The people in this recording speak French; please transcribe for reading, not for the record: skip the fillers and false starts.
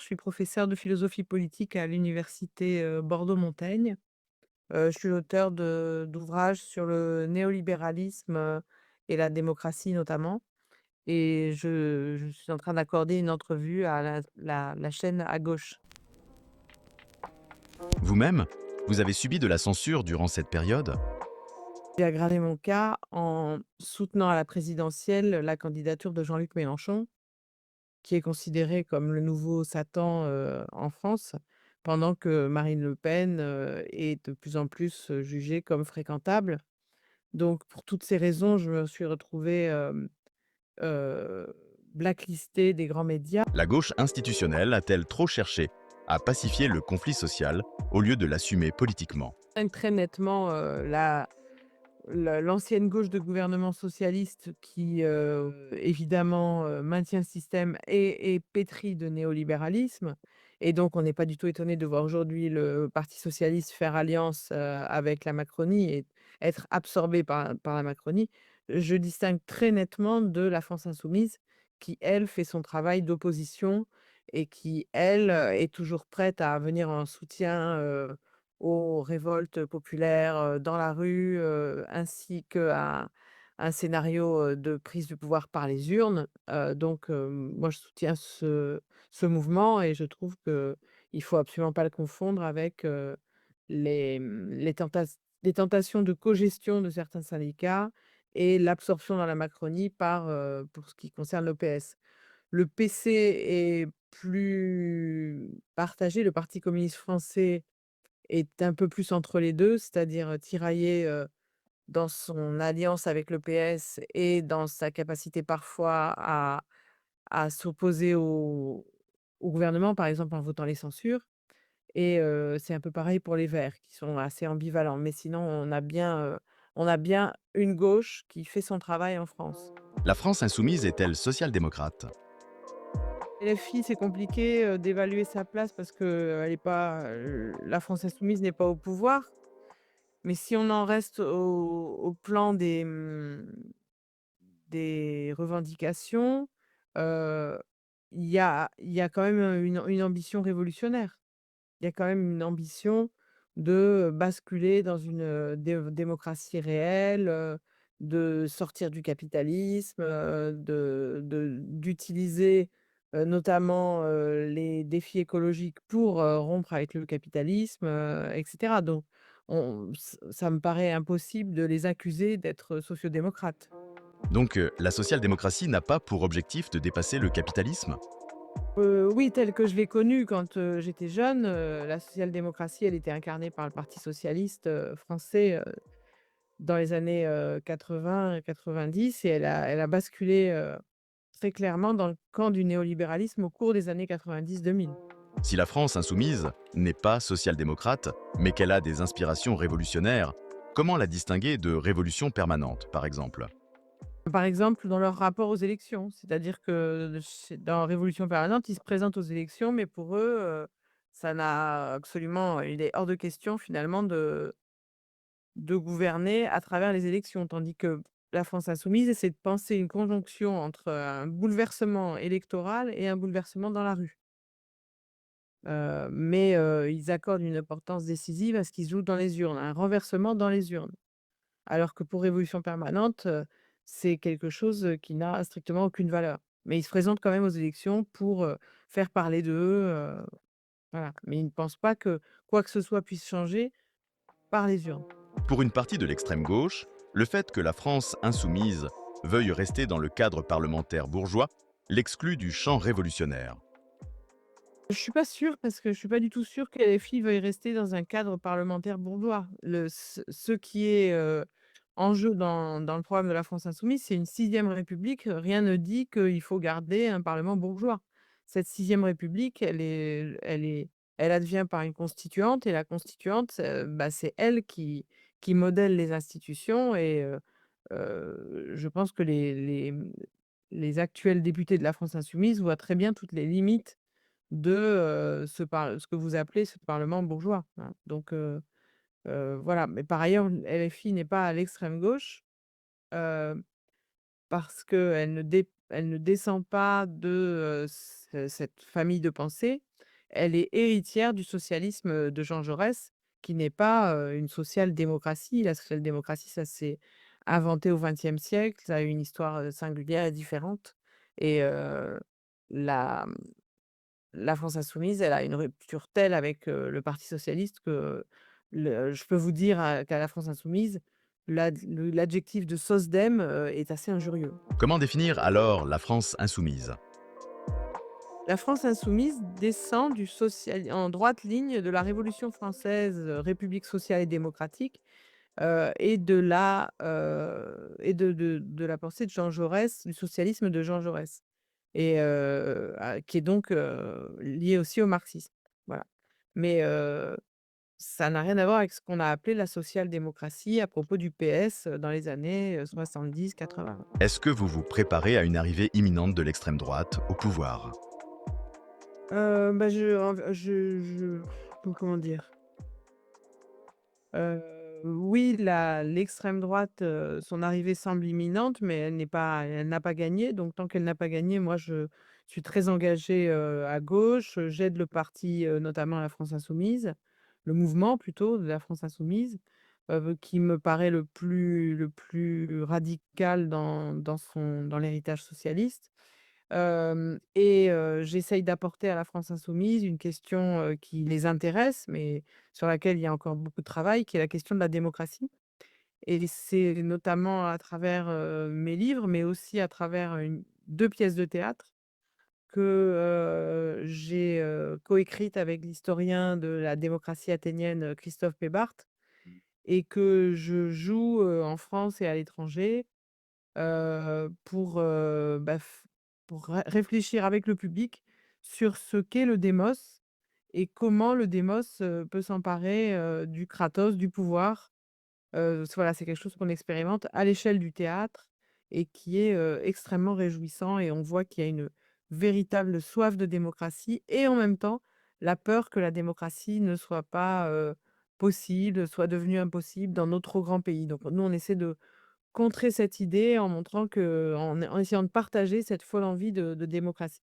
je suis professeure de philosophie politique à l'université, Bordeaux-Montaigne. Je suis l'auteure d'ouvrages sur le néolibéralisme, et la démocratie notamment et je suis en train d'accorder une entrevue à la chaîne À Gauche. Vous-même, vous avez subi de la censure durant cette période? J'ai aggravé mon cas en soutenant à la présidentielle la candidature de Jean-Luc Mélenchon, qui est considéré comme le nouveau Satan, en France, pendant que Marine Le Pen, est de plus en plus, jugée comme fréquentable. Donc pour toutes ces raisons, je me suis retrouvée, blacklistée des grands médias. La gauche institutionnelle a-t-elle trop cherché à pacifier le conflit social au lieu de l'assumer politiquement? Très nettement, l'ancienne gauche de gouvernement socialiste qui, évidemment, maintient le système est pétrie de néolibéralisme et donc on n'est pas du tout étonné de voir aujourd'hui le parti socialiste faire alliance, avec la Macronie et être absorbé par la Macronie. Je distingue très nettement de la France insoumise qui, elle, fait son travail d'opposition et qui, elle, est toujours prête à venir en soutien, aux révoltes populaires, dans la rue, ainsi qu'à un scénario, de prise du pouvoir par les urnes. Donc moi je soutiens ce mouvement et je trouve qu'il faut absolument pas le confondre avec, les tentations de cogestion de certains syndicats et l'absorption dans la Macronie pour ce qui concerne l'OPS. Le PC est plus partagé, le Parti communiste français est un peu plus entre les 2, c'est-à-dire, tiraillé, dans son alliance avec le PS et dans sa capacité parfois à s'opposer au gouvernement, par exemple en votant les censures et c'est un peu pareil pour les Verts qui sont assez ambivalents. Mais sinon on a bien une gauche qui fait son travail en France. La France insoumise est-elle social-démocrate? LFI, c'est compliqué, d'évaluer sa place parce qu'elle est pas, la France insoumise n'est pas au pouvoir. Mais si on en reste au plan des revendications, heu, il y a quand même, une ambition révolutionnaire. Il y a quand même une ambition de basculer dans une, démocratie réelle, de sortir du capitalisme, d'utiliser, notamment, les défis écologiques pour, rompre avec le capitalisme, et cetera. Donc ça me paraît impossible de les accuser d'être sociaux-démocrates. Donc la social-démocratie n'a pas pour objectif de dépasser le capitalisme? Oui, telle que je l'ai connue quand, j'étais jeune, la social-démocratie, elle était incarnée par le Parti socialiste, français, dans les années, 80 et 90 et elle a basculé, très clairement dans le camp du néolibéralisme au cours des années 90-2000. Si la France insoumise n'est pas social-démocrate, mais qu'elle a des inspirations révolutionnaires, comment la distinguer de révolution permanente, par exemple? Par exemple, dans leur rapport aux élections, c'est-à-dire que chez dans Révolution permanente, ils se présentent aux élections, mais pour eux, ça n'a absolument il est hors de question finalement de gouverner à travers les élections. Tandis que la France insoumise essaie de penser une conjonction entre un bouleversement électoral et un bouleversement dans la rue. Mais ils accordent une importance décisive à ce qui se joue dans les urnes, un renversement dans les urnes. Alors que pour Révolution permanente, c'est quelque chose, qui n'a strictement aucune valeur. Mais ils se présentent quand même aux élections pour, faire parler d'eux, voilà. Mais ils ne pensent pas que quoi que ce soit puisse changer par les urnes. Pour une partie de l'extrême gauche, le fait que la France insoumise veuille rester dans le cadre parlementaire bourgeois l'exclut du champ révolutionnaire. Je suis pas sûre parce que je suis pas du tout sûre que les filles veuillent rester dans un cadre parlementaire bourgeois. Ce qui est, en jeu dans le programme de la France insoumise, c'est une sixième république. Rien ne dit qu'il faut garder un parlement bourgeois. Cette sixième république, elle advient par une constituante et la constituante, bah, c'est elle qui modèle les institutions et je pense que les actuels députés de la France insoumise voient très bien toutes les limites de, ce que vous appelez ce parlement bourgeois, hein. Donc voilà. Mais par ailleurs, LFI n'est pas à l'extrême gauche, heu, parce qu'elle ne descend pas de, cette famille de pensée. elle est héritière du socialisme, de Jean Jaurès, qui n'est pas, une social-démocratie. La social-démocratie, ça s'est inventé au XXe siècle, ça a une histoire, singulière et différente et la la France insoumise, elle a une rupture telle avec, le parti socialiste que je peux vous dire, qu'à la France insoumise, l'adjectif de SOSDEM, est assez injurieux. Comment définir alors la France insoumise? La France insoumise descend du social en droite ligne de la Révolution française, République sociale et démocratique, et de la pensée de Jean Jaurès, du socialisme de Jean Jaurès et qui est donc, lié aussi au marxisme. Voilà. Mais ça n'a rien à voir avec ce qu'on a appelé la social-démocratie à propos du PS, dans les années, 70-80. Est-ce que vous vous préparez à une arrivée imminente de l'extrême droite au pouvoir? Bah, comment dire? Oui, l'extrême droite, son arrivée semble imminente, mais elle n'a pas gagné. Donc tant qu'elle n'a pas gagné, moi je suis très engagée, à gauche. J'aide le parti, notamment la France insoumise, le mouvement plutôt de la France insoumise, qui me paraît le plus radical dans l'héritage socialiste. J'essaye d'apporter à la France insoumise une question, qui les intéresse, mais sur laquelle il y a encore beaucoup de travail, qui est la question de la démocratie et c'est notamment à travers, mes livres, mais aussi à travers 2 pièces de théâtre que, j'ai, coécrites avec l'historien de la démocratie athénienne, Christophe Pebart et que je joue, en France et à l'étranger. Pour, bah, f pour réfléchir avec le public sur ce qu'est le démos et comment le démos, peut s'emparer, du kratos, du pouvoir. Voilà, c'est quelque chose qu'on expérimente à l'échelle du théâtre et qui est, extrêmement réjouissant et on voit qu'il y a une véritable soif de démocratie et en même temps, la peur que la démocratie ne soit pas, possible, soit devenue impossible dans nos trop grands pays. Donc nous, on essaie de contrer cette idée en montrant en essayant de partager cette folle envie de démocratie.